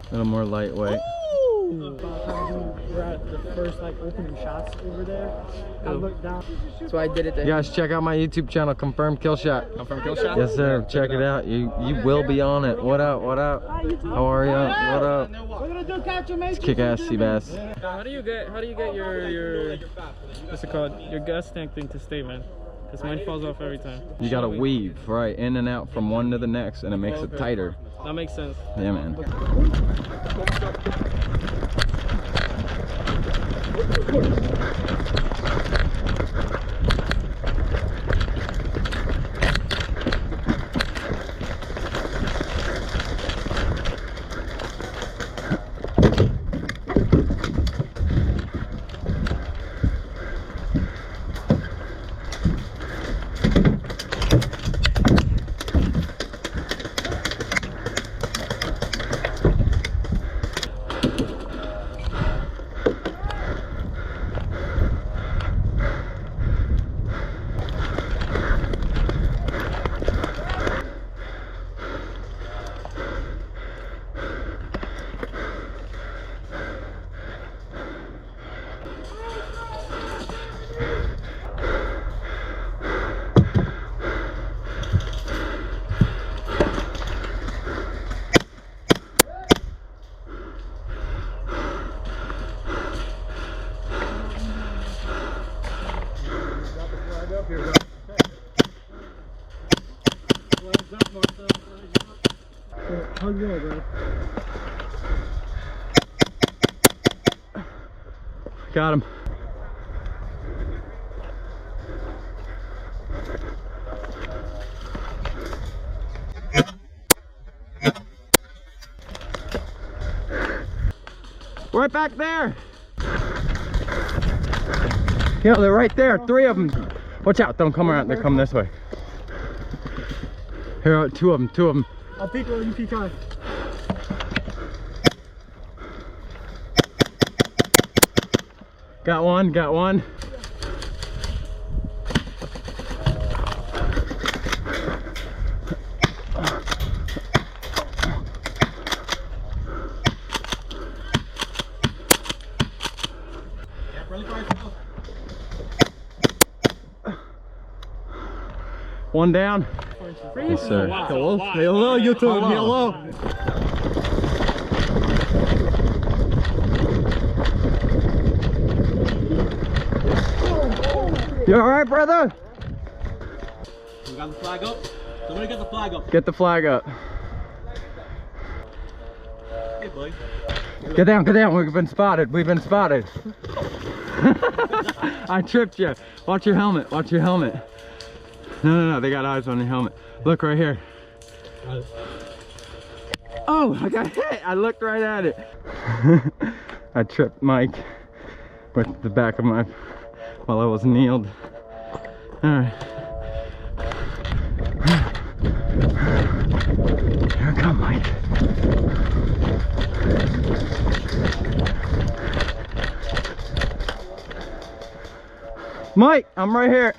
A little more lightweight. We're at the first like opening shots over there. I looked down. So I did it there. Guys, check out my YouTube channel, Confirmed Kill Shot. Confirmed Kill Shot? Yes, sir. Check it out. You will be on it. What up? What up? How are you? What up? We're gonna do catch and It's kick-ass sea bass. How do you get your what's it called? Your gas tank thing to stay, man? Because mine falls off every time. You gotta weave right in and out from one to the next, and it makes it tighter. That makes sense. Yeah, man. How's it going, bro? Got him. Right back there. Yeah, they're right there. 3 of them. Watch out! Don't come around. They come this way. Here are 2 of them. 2 of them. I'll peek when you peek on. Got one. Got one. One down. Yes, sir. Hello, hello, YouTube. Hello. You all right, brother? We got the flag up. Somebody get the flag up. Get the flag up. Hey, boy. Get down, get down. We've been spotted. We've been spotted. I tripped you. Watch your helmet. Watch your helmet. No. They got eyes on your helmet. Look right here. Oh, I got hit. I looked right at it. I tripped Mike with the back of my while I was kneeled. All right. Here I come, Mike. Mike, I'm right here.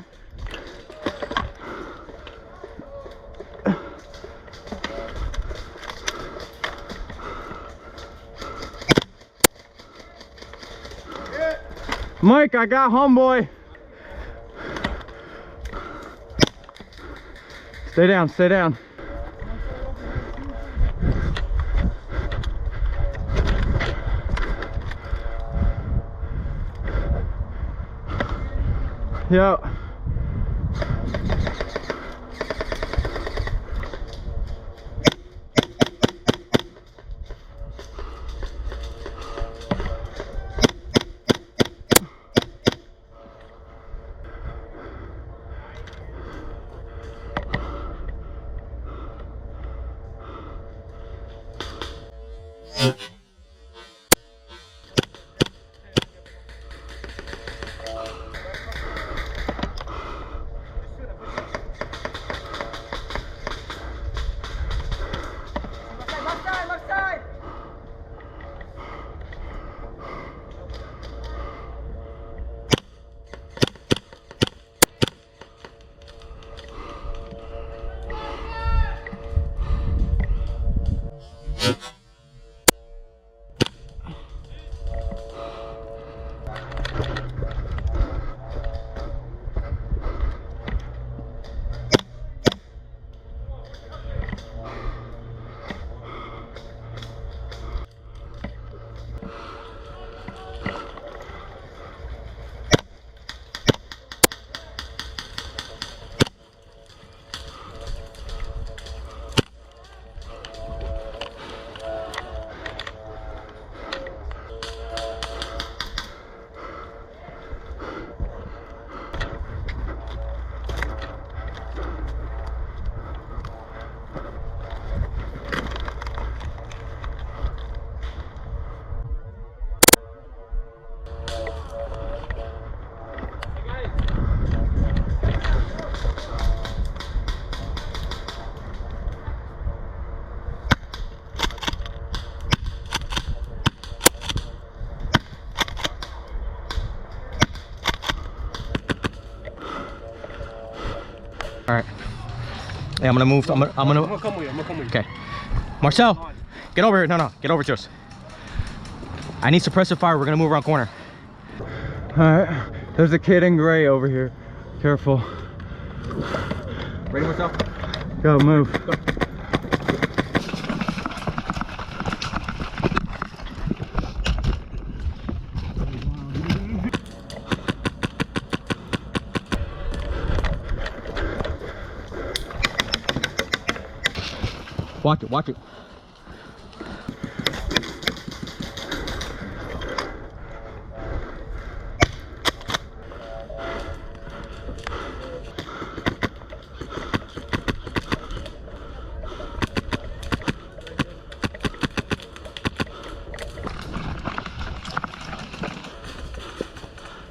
Mike, I got homeboy. Stay down, stay down. Yo. All right. Hey, I'm gonna move. I'm gonna come with you. I'm gonna come with you. Okay. Marcel, get over here. No, get over to us. I need suppressive fire. We're gonna move around corner. Alright, there's a kid in gray over here. Careful. Ready, Marcel? Go, move. Go. Watch it, watch it.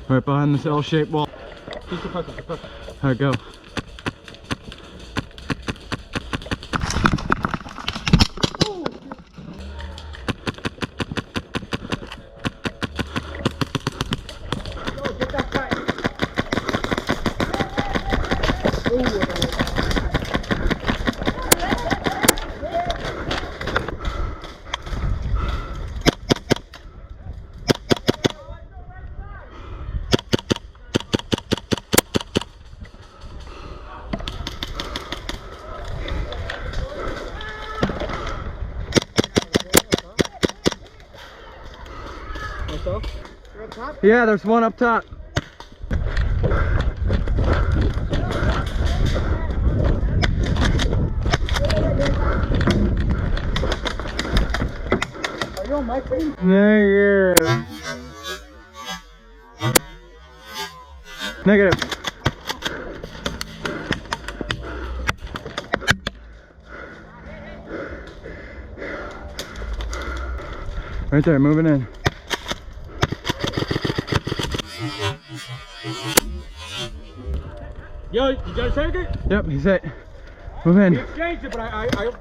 Right behind this L-shaped wall. Keep the pressure, Alright, go. Yeah, there's one up top. Are you on my screen? Negative. Negative. Right there, moving in. Yo, you gotta take it? Yep, he's it. Move in. We exchanged it, but I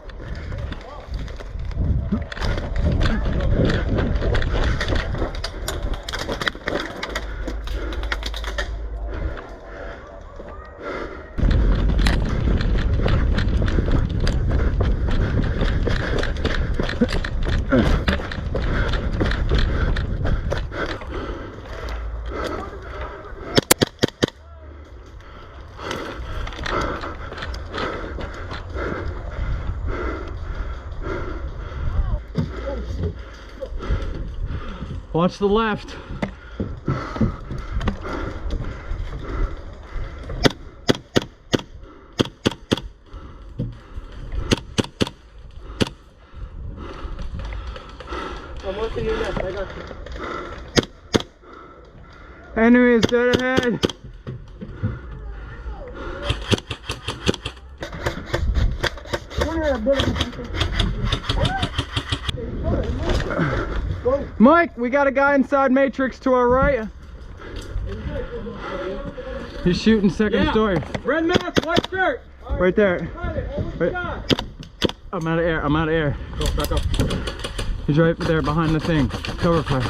Watch the left. I'm working you next. I got you. Enemy is dead ahead. Mike, we got a guy inside Matrix to our right. He's shooting second story. Red mask, white shirt. Right there. Right. I'm out of air. I'm out of air. Go, back up. He's right there behind the thing. Cover fire.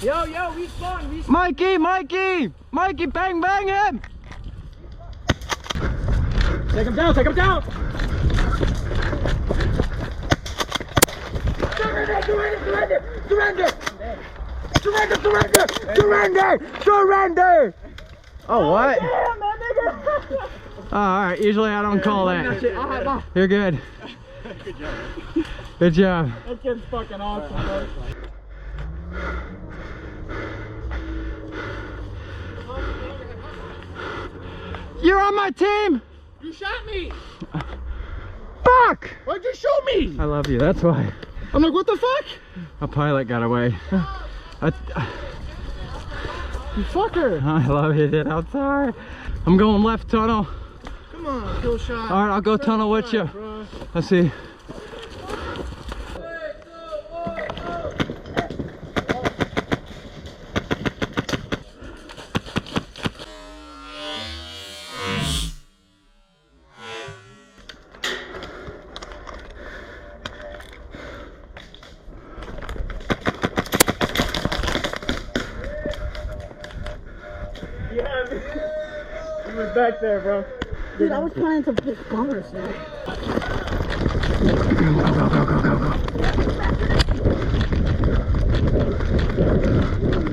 Yo, respawn, respawn. Mikey, Mikey! Mikey, bang him! Take him down, take him down! Surrender! Oh, what? Oh, alright, usually I don't call that. You're good. Good job. Good job. That kid's fucking awesome, bro. You're on my team! You shot me! Fuck! Why'd you shoot me? I love you, that's why. I'm like, what the fuck? A pilot got away. You fucker! I love you, dude. I'm sorry. I'm going left tunnel. Come on, kill shot. Alright, I'll go tunnel with you. Bro. Let's see. He was back there, bro. Dude, I was planning to pick bummers, man.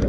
Go.